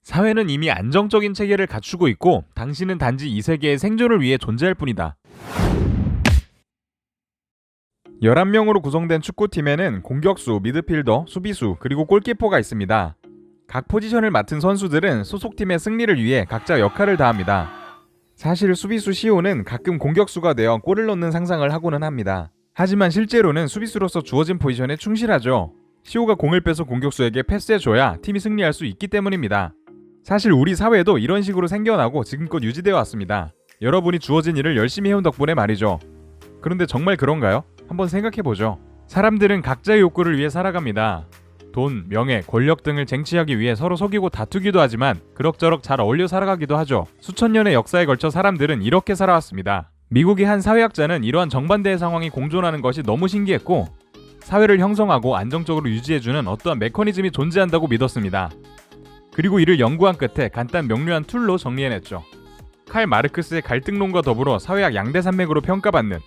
사회는 이미 안정적인 체계를 갖추고 있고 당신은 단지 이 세계의 생존을 위해 존재할 뿐이다. 11명으로 구성된 축구팀에는 공격수, 미드필더, 수비수, 그리고 골키퍼가 있습니다. 각 포지션을 맡은 선수들은 소속팀의 승리를 위해 각자 역할을 다합니다. 사실 수비수 시오는 가끔 공격수가 되어 골을 넣는 상상을 하고는 합니다. 하지만 실제로는 수비수로서 주어진 포지션에 충실하죠. 시오가 공을 빼서 공격수에게 패스해줘야 팀이 승리할 수 있기 때문입니다. 사실 우리 사회도 이런 식으로 생겨나고 지금껏 유지되어 왔습니다. 여러분이 주어진 일을 열심히 해온 덕분에 말이죠. 그런데 정말 그런가요? 한번 생각해보죠. 사람들은 각자의 욕구를 위해 살아갑니다. 돈, 명예, 권력 등을 쟁취하기 위해 서로 속이고 다투기도 하지만 그럭저럭 잘 어울려 살아가기도 하죠. 수천 년의 역사에 걸쳐 사람들은 이렇게 살아왔습니다. 미국의 한 사회학자는 이러한 정반대의 상황이 공존하는 것이 너무 신기했고 사회를 형성하고 안정적으로 유지해주는 어떠한 메커니즘이 존재한다고 믿었습니다. 그리고 이를 연구한 끝에 간단 명료한 툴로 정리해냈죠. 칼 마르크스의 갈등론과 더불어 사회학 양대 산맥으로 평가받는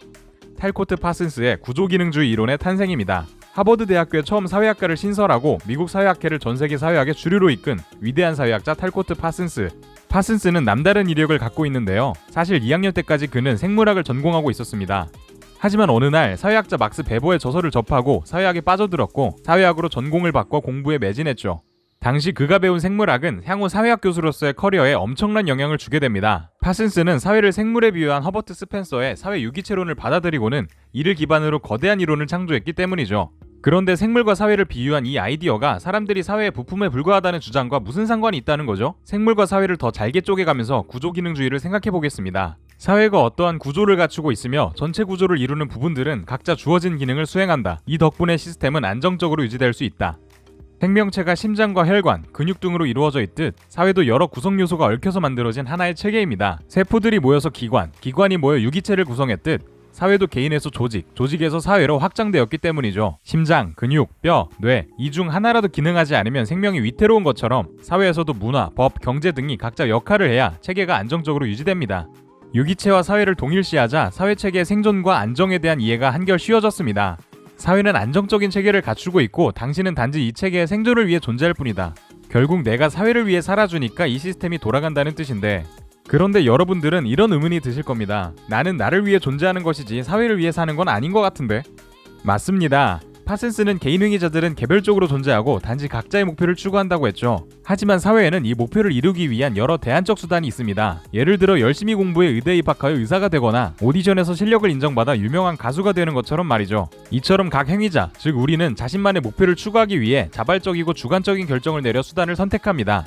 탈코트 파슨스의 구조기능주의 이론의 탄생입니다. 하버드 대학교에 처음 사회학과를 신설하고 미국 사회학회를 전세계 사회학의 주류로 이끈 위대한 사회학자 탈코트 파슨스. 파슨스는 남다른 이력을 갖고 있는데요. 사실 2학년 때까지 그는 생물학을 전공하고 있었습니다. 하지만 어느 날 사회학자 막스 베버의 저서를 접하고 사회학에 빠져들었고 사회학으로 전공을 바꿔 공부에 매진했죠. 당시 그가 배운 생물학은 향후 사회학 교수로서의 커리어에 엄청난 영향을 주게 됩니다. 파슨스는 사회를 생물에 비유한 허버트 스펜서의 사회 유기체론을 받아들이고는 이를 기반으로 거대한 이론을 창조했기 때문이죠. 그런데 생물과 사회를 비유한 이 아이디어가 사람들이 사회의 부품에 불과하다는 주장과 무슨 상관이 있다는 거죠? 생물과 사회를 더 잘게 쪼개가면서 구조기능주의를 생각해보겠습니다. 사회가 어떠한 구조를 갖추고 있으며 전체 구조를 이루는 부분들은 각자 주어진 기능을 수행한다. 이 덕분에 시스템은 안정적으로 유지될 수 있다. 생명체가 심장과 혈관, 근육 등으로 이루어져 있듯 사회도 여러 구성 요소가 얽혀서 만들어진 하나의 체계입니다. 세포들이 모여서 기관, 기관이 모여 유기체를 구성했듯 사회도 개인에서 조직, 조직에서 사회로 확장되었기 때문이죠. 심장, 근육, 뼈, 뇌, 이 중 하나라도 기능하지 않으면 생명이 위태로운 것처럼 사회에서도 문화, 법, 경제 등이 각자 역할을 해야 체계가 안정적으로 유지됩니다. 유기체와 사회를 동일시하자 사회체계의 생존과 안정에 대한 이해가 한결 쉬워졌습니다. 사회는 안정적인 체계를 갖추고 있고 당신은 단지 이 체계의 생존을 위해 존재할 뿐이다. 결국 내가 사회를 위해 살아주니까 이 시스템이 돌아간다는 뜻인데, 그런데 여러분들은 이런 의문이 드실 겁니다. 나는 나를 위해 존재하는 것이지 사회를 위해 사는 건 아닌 것 같은데? 맞습니다. 파슨스는 개인행위자들은 개별적으로 존재하고 단지 각자의 목표를 추구한다고 했죠. 하지만 사회에는 이 목표를 이루기 위한 여러 대안적 수단이 있습니다. 예를 들어 열심히 공부해 의대에 입학하여 의사가 되거나 오디션에서 실력을 인정받아 유명한 가수가 되는 것처럼 말이죠. 이처럼 각 행위자, 즉 우리는 자신만의 목표를 추구하기 위해 자발적이고 주관적인 결정을 내려 수단을 선택합니다.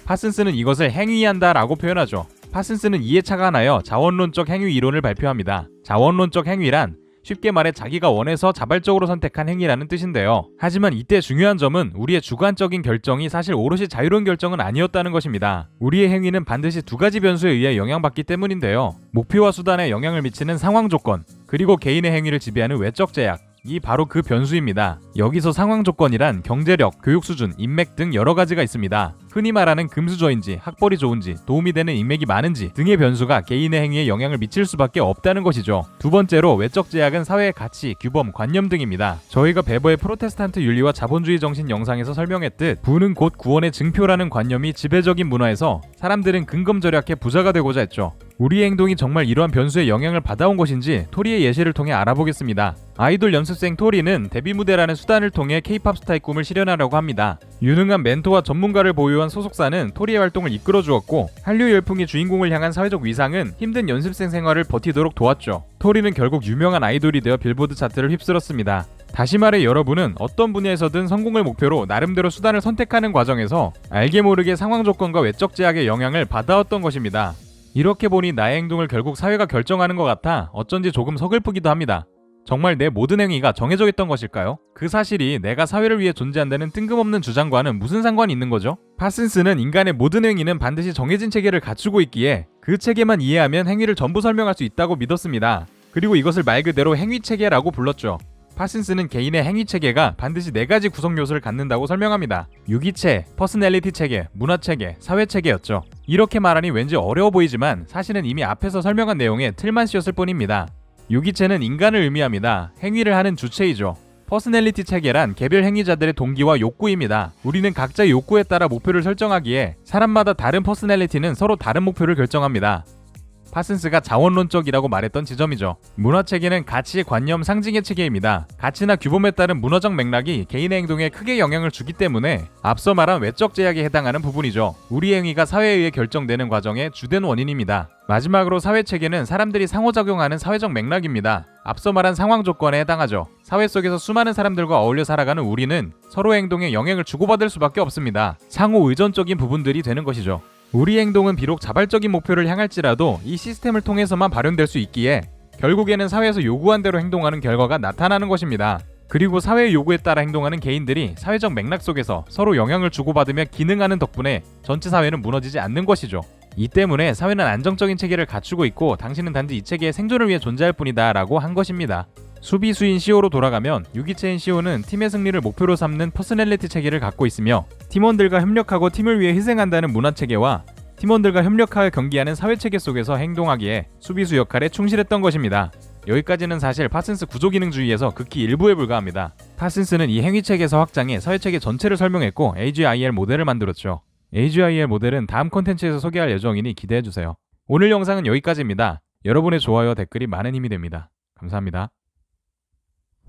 파슨스는 이것을 행위한다 라고 표현하죠. 파슨스는 이에 착안하여 자원론적 행위 이론을 발표합니다. 자원론적 행위란 쉽게 말해 자기가 원해서 자발적으로 선택한 행위라는 뜻인데요. 하지만 이때 중요한 점은 우리의 주관적인 결정이 사실 오롯이 자유로운 결정은 아니었다는 것입니다. 우리의 행위는 반드시 두 가지 변수에 의해 영향받기 때문인데요. 목표와 수단에 영향을 미치는 상황 조건, 그리고 개인의 행위를 지배하는 외적 제약, 이 바로 그 변수입니다. 여기서 상황 조건이란 경제력, 교육 수준, 인맥 등 여러 가지가 있습니다. 흔히 말하는 금수저인지, 학벌이 좋은지, 도움이 되는 인맥이 많은지 등의 변수가 개인의 행위에 영향을 미칠 수밖에 없다는 것이죠. 두 번째로 외적 제약은 사회의 가치, 규범, 관념 등입니다. 저희가 베버의 프로테스탄트 윤리와 자본주의 정신 영상에서 설명했듯 부는 곧 구원의 증표라는 관념이 지배적인 문화에서 사람들은 근검절약해 부자가 되고자 했죠. 우리의 행동이 정말 이러한 변수의 영향을 받아온 것인지 토리의 예시를 통해 알아보겠습니다. 아이돌 연습생 토리는 데뷔 무대라는 수단을 통해 K-팝 스타의 꿈을 실현하려고 합니다. 유능한 멘토와 전문가를 보유한 소속사는 토리의 활동을 이끌어 주었고 한류 열풍의 주인공을 향한 사회적 위상은 힘든 연습생 생활을 버티도록 도왔죠. 토리는 결국 유명한 아이돌이 되어 빌보드 차트를 휩쓸었습니다. 다시 말해 여러분은 어떤 분야에서든 성공을 목표로 나름대로 수단을 선택하는 과정에서 알게 모르게 상황 조건과 외적 제약의 영향을 받아왔던 것입니다. 이렇게 보니 나의 행동을 결국 사회가 결정하는 것 같아 어쩐지 조금 서글프기도 합니다. 정말 내 모든 행위가 정해져 있던 것일까요? 그 사실이 내가 사회를 위해 존재한다는 뜬금없는 주장과는 무슨 상관이 있는 거죠? 파슨스는 인간의 모든 행위는 반드시 정해진 체계를 갖추고 있기에 그 체계만 이해하면 행위를 전부 설명할 수 있다고 믿었습니다. 그리고 이것을 말 그대로 행위체계라고 불렀죠. 파슨스는 개인의 행위체계가 반드시 4가지 구성 요소를 갖는다고 설명합니다. 유기체, 퍼스널리티 체계, 문화체계, 사회체계였죠. 이렇게 말하니 왠지 어려워 보이지만 사실은 이미 앞에서 설명한 내용에 틀만 씌웠을 뿐입니다. 유기체는 인간을 의미합니다. 행위를 하는 주체이죠. 퍼스널리티 체계란 개별 행위자들의 동기와 욕구입니다. 우리는 각자의 욕구에 따라 목표를 설정하기에 사람마다 다른 퍼스널리티는 서로 다른 목표를 결정합니다. 파슨스가 자원론적이라고 말했던 지점이죠. 문화체계는 가치의 관념 상징의 체계입니다. 가치나 규범에 따른 문화적 맥락이 개인의 행동에 크게 영향을 주기 때문에 앞서 말한 외적 제약에 해당하는 부분이죠. 우리 행위가 사회에 의해 결정되는 과정의 주된 원인입니다. 마지막으로 사회체계는 사람들이 상호작용하는 사회적 맥락입니다. 앞서 말한 상황 조건에 해당하죠. 사회 속에서 수많은 사람들과 어울려 살아가는 우리는 서로의 행동에 영향을 주고받을 수밖에 없습니다. 상호 의존적인 부분들이 되는 것이죠. 우리 행동은 비록 자발적인 목표를 향할지라도 이 시스템을 통해서만 발현될 수 있기에 결국에는 사회에서 요구한 대로 행동하는 결과가 나타나는 것입니다. 그리고 사회의 요구에 따라 행동하는 개인들이 사회적 맥락 속에서 서로 영향을 주고받으며 기능하는 덕분에 전체 사회는 무너지지 않는 것이죠. 이 때문에 사회는 안정적인 체계를 갖추고 있고 당신은 단지 이 체계의 생존을 위해 존재할 뿐이다 라고 한 것입니다. 수비수인 CEO로 돌아가면 유기체인 CEO는 팀의 승리를 목표로 삼는 퍼스널리티 체계를 갖고 있으며 팀원들과 협력하고 팀을 위해 희생한다는 문화체계와 팀원들과 협력하여 경기하는 사회체계 속에서 행동하기에 수비수 역할에 충실했던 것입니다. 여기까지는 사실 파슨스 구조기능주의에서 극히 일부에 불과합니다. 파슨스는 이 행위체계에서 확장해 사회체계 전체를 설명했고 AGIL 모델을 만들었죠. AGIL 모델은 다음 콘텐츠에서 소개할 예정이니 기대해주세요. 오늘 영상은 여기까지입니다. 여러분의 좋아요와 댓글이 많은 힘이 됩니다. 감사합니다.